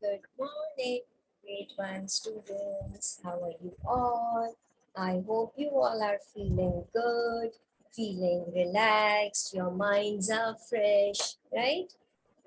Good morning, grade 1 students. How are you all? I hope you all are feeling good, feeling relaxed, your minds are fresh, right?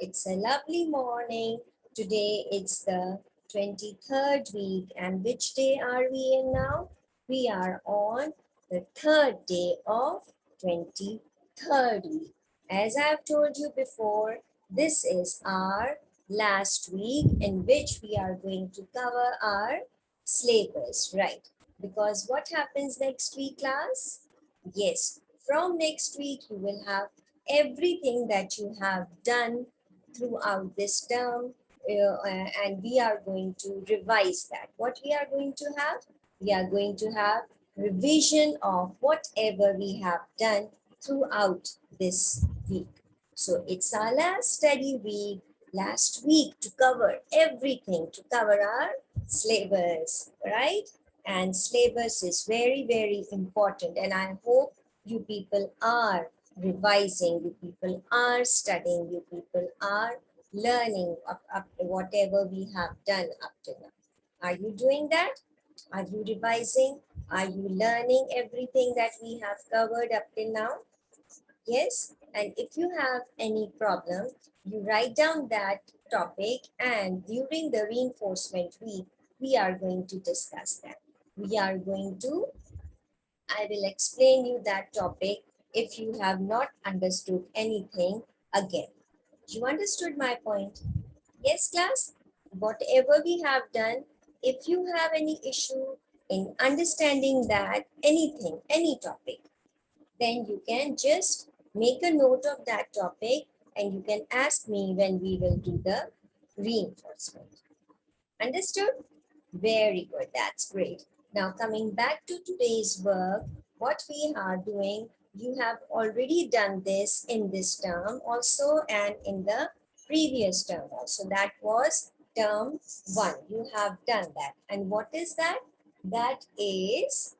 It's a lovely morning. Today it's the 23rd week, and which day are we in now? We are on the third day of 23rd week. As I've told you before, this is our last week in which we are going to cover our syllabus, right? Because what happens next week, class? Yes, from next week you will have everything that you have done throughout this term, and we are going to revise that. What we are going to have? We are going to have revision of whatever we have done throughout this week. So it's our last study week, last week to cover everything, to cover our syllabus, right? And syllabus is very, very important. And I hope you people are revising, you people are studying, you people are learning up to whatever we have done up to now. Are you doing that? Are you revising? Are you learning everything that we have covered up till now? Yes, and if you have any problem, you write down that topic, and during the reinforcement week, we are going to discuss that. I will explain you that topic if you have not understood anything again. You understood my point? Yes, class? Whatever we have done, if you have any issue in understanding that anything, any topic, then you can just make a note of that topic and you can ask me when we will do the reinforcement. Understood? Very good. That's great. Now coming back to today's work, what we are doing, you have already done this in this term also and in the previous term also. That was term 1. You have done that. And what is that? That is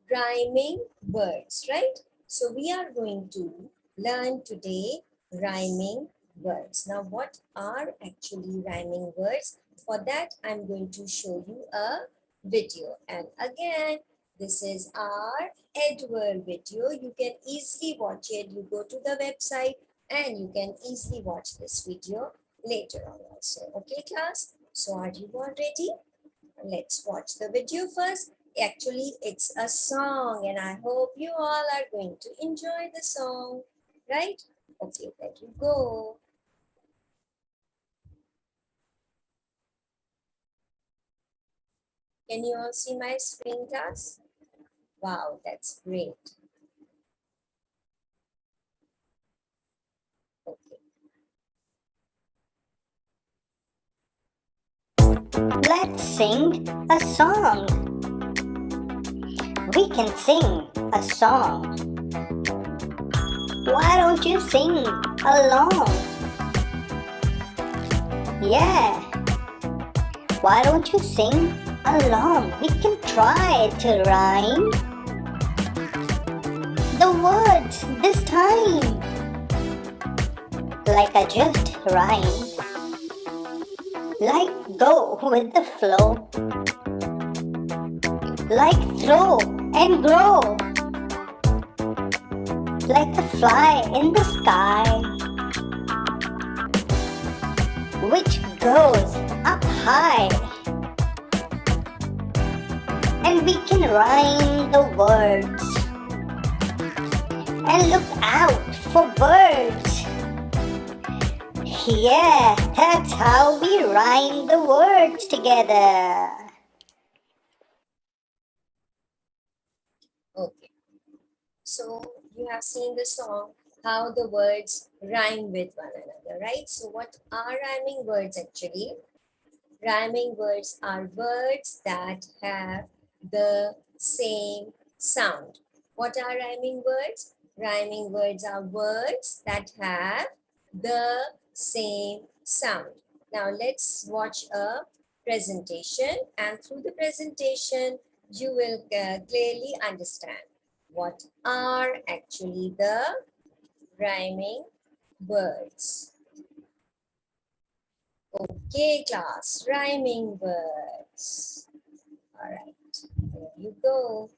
rhyming words, right? So we are going to learn today rhyming words. Now what are actually rhyming words? For that, I'm going to show you a video. And again, this is our Edward video. You can easily watch it. You go to the website and you can easily watch this video later on also. Okay, class? So are you all ready? Let's watch the video first. Actually, it's a song and I hope you all are going to enjoy the song, right? Okay, there you go. Can you all see my screen, class? Wow, that's great. Okay. Let's sing a song. We can sing a song. Why don't you sing along? Yeah. Why don't you sing along? We can try to rhyme the words this time. Like I just rhymed. Like go with the flow. Like throw and grow. Like a fly in the sky, which goes up high. And we can rhyme the words. And look out for birds. Yeah, that's how we rhyme the words together. Okay. So you have seen the song, how the words rhyme with one another, right? So what are rhyming words actually? Rhyming words are words that have the same sound. What are rhyming words? Rhyming words are words that have the same sound. Now let's watch a presentation, and through the presentation you will clearly understand what are actually the rhyming words. Okay, class, rhyming words. All right, there you go.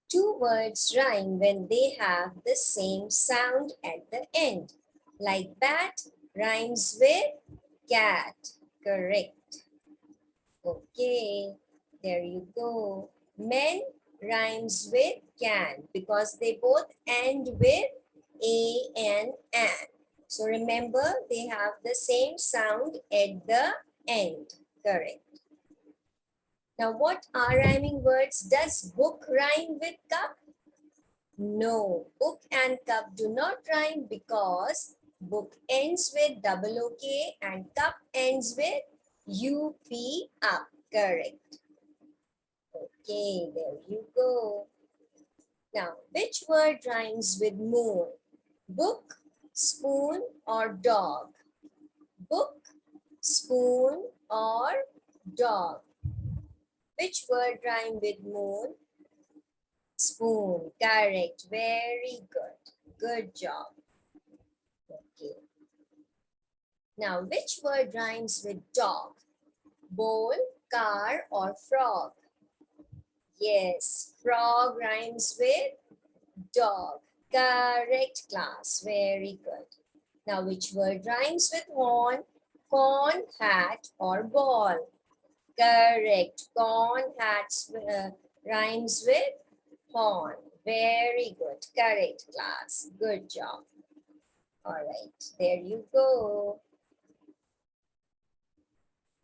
Two words rhyme when they have the same sound at the end. Like bat rhymes with cat. Correct. Okay, there you go. Men rhymes with can because they both end with a and an. So remember, they have the same sound at the end. Correct. Now, what are rhyming words? Does book rhyme with cup? No, book and cup do not rhyme because book ends with double OK and cup ends with UP up. Correct. Okay, there you go. Now, which word rhymes with moon? Book, spoon, or dog? Book, spoon, or dog? Which word rhyme with moon? Spoon. Correct. Very good. Good job. Okay. Now, which word rhymes with dog? Bowl, car, or frog? Yes, frog rhymes with dog. Correct, class. Very good. Now, which word rhymes with horn? Corn, hat, or ball? Correct. Corn, hats rhymes with horn. Very good. Correct, class. Good job. All right, there you go.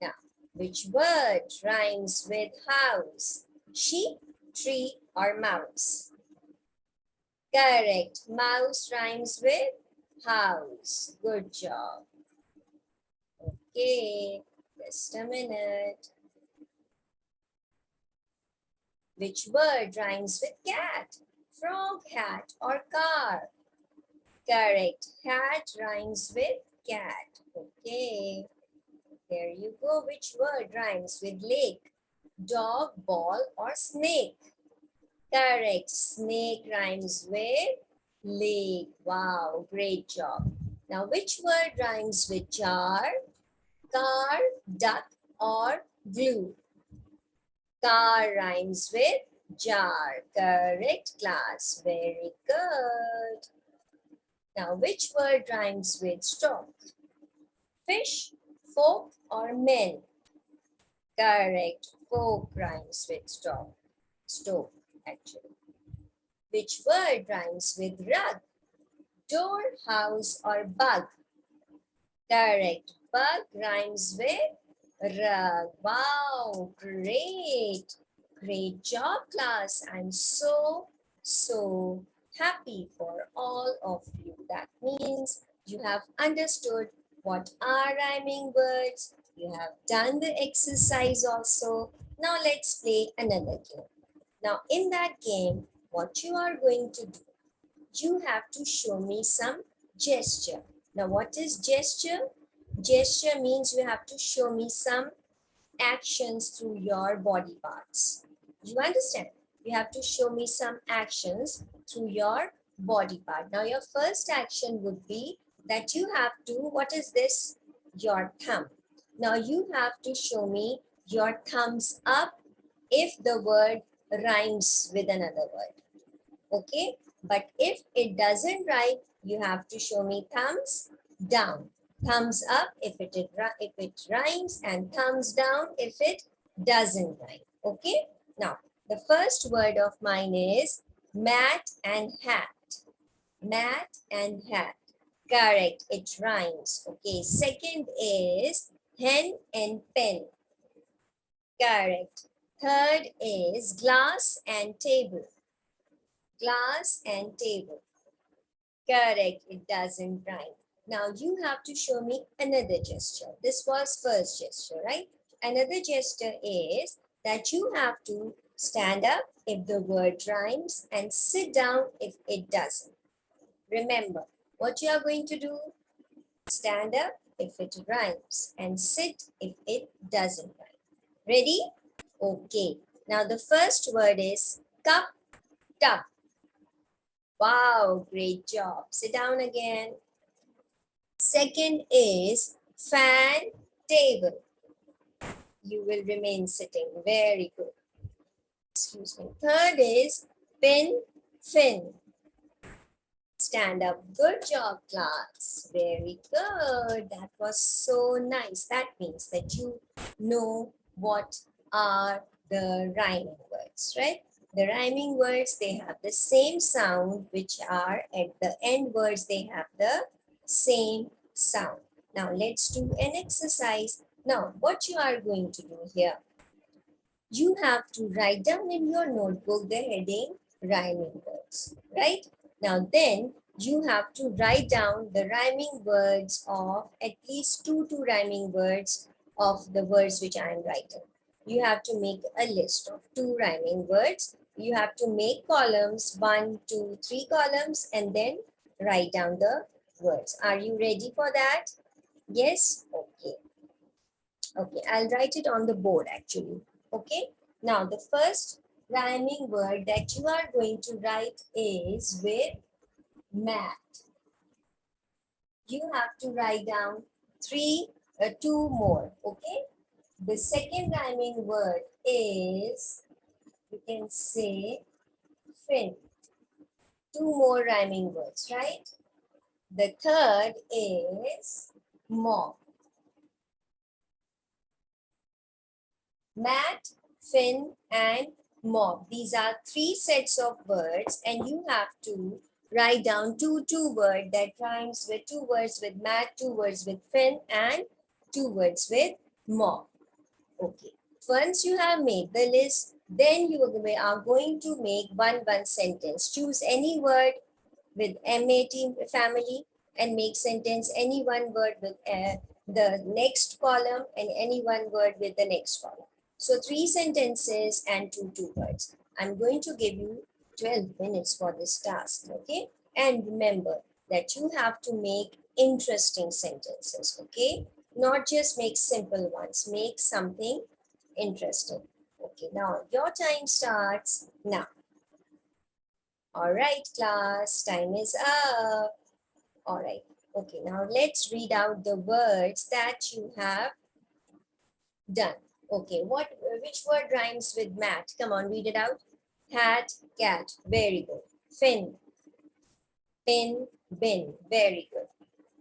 Now, which word rhymes with house? Sheep, tree, or mouse? Correct. Mouse rhymes with house. Good job. Okay, just a minute. Which word rhymes with cat? Frog, hat, or car? Correct. Hat rhymes with cat. Okay. There you go. Which word rhymes with lake? Dog, ball, or snake? Correct. Snake rhymes with lake. Wow, great job. Now, which word rhymes with jar, car, duck, or glue? Car rhymes with jar. Correct, class. Very good. Now, which word rhymes with stork? Fish, folk, or men? Correct. Folk rhymes with stork. Stork, actually. Which word rhymes with rug? Door, house, or bug? Correct. Bug rhymes with rug. Wow, great. Great job, class. I'm so happy for all of you. That means you have understood what are rhyming words. You have done the exercise also. Now let's play another game. Now in that game, what you are going to do, you have to show me some gesture. Now what is gesture? Gesture means you have to show me some actions through your body parts. You understand? You have to show me some actions through your body part. Now your first action would be that you have to, what is this? Your thumb. Now you have to show me your thumbs up if the word rhymes with another word. Okay, but if it doesn't rhyme, you have to show me thumbs down. Thumbs up if it rhymes, and thumbs down if it doesn't rhyme. Okay, now the first word of mine is mat and hat. Mat and hat. Correct, it rhymes. Okay, second is hen and pen. Correct. Third is glass and table. Glass and table. Correct, it doesn't rhyme. Now you have to show me another gesture. This was first gesture, right? Another gesture is that you have to stand up if the word rhymes and sit down if it doesn't. Remember, what you are going to do? Stand up if it rhymes and sit if it doesn't rhyme. Ready? Okay. Now the first word is cup, tub. Wow, great job. Sit down again. Second is fan, table. You will remain sitting. Very good. Excuse me. Third is pin, fin. Stand up. Good job, class. Very good. That was so nice. That means that you know what are the rhyming words, right? The rhyming words, they have the same sound, which are at the end words, they have the same sound. Now, let's do an exercise. Now, what you are going to do here, you have to write down in your notebook the heading rhyming words, right? Now then you have to write down the rhyming words of at least two rhyming words of the words which I am writing. You have to make a list of 2 rhyming words. You have to make columns, 1, 2, 3 columns, and then write down the words. Are you ready for that? Yes? Okay. Okay, I'll write it on the board actually. Okay, now the first rhyming word that you are going to write is with mat. You have to write down 2 more. Okay, the second rhyming word is, you can say, fin. 2 more rhyming words, right? The third is mop. Mat, fin, and mop. These are 3 sets of words, and you have to write down two words that rhymes with 2 words with mat, 2 words with fin, and 2 words with mop. Okay. Once you have made the list, then you are going to make one sentence. Choose any word with MAT family and make sentence any one word with the next column and any one word with the next column. So 3 sentences and two words. I'm going to give you 12 minutes for this task, okay? And remember that you have to make interesting sentences, okay? Not just make simple ones, make something interesting. Okay, now your time starts now. All right, class, time is up. All right, okay, now let's read out the words that you have done. Okay, which word rhymes with mat? Come on, read it out. Hat, cat, very good. Fin, pin, bin, very good.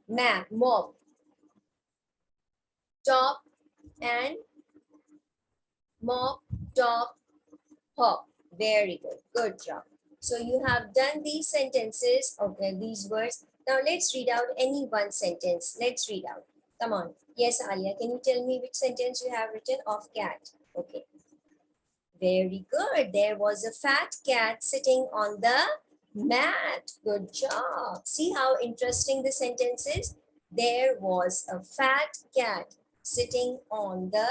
Map, mop, top, and mop, top, hop. Very good, good job. So you have done these sentences, okay, these words. Now let's read out any one sentence. Let's read out. Come on. Yes, Alia, can you tell me which sentence you have written of cat? Okay. Very good. There was a fat cat sitting on the mat. Good job. See how interesting the sentence is? There was a fat cat sitting on the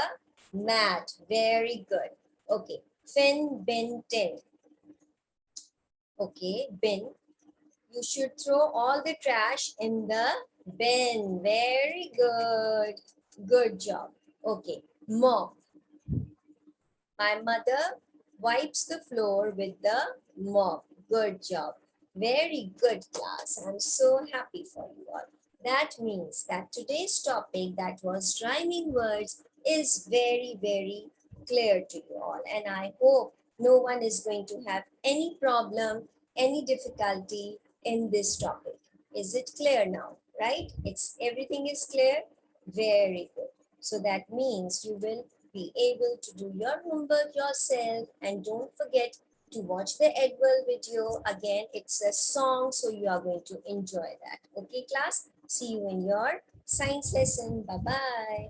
mat. Very good. Okay. Fin, bin, tin. Okay, bin. You should throw all the trash in the bin. Very good. Good job. Okay, mop. My mother wipes the floor with the mop. Good job. Very good, class. I'm so happy for you all. That means that today's topic, that was rhyming words, is very clear to you all. And I hope no one is going to have any problem, any difficulty in this topic. Is it clear now, right? Everything is clear? Very good. So that means you will be able to do your homework yourself, and don't forget to watch the Edwell video. Again, it's a song, so you are going to enjoy that. Okay, class? See you in your science lesson. Bye-bye.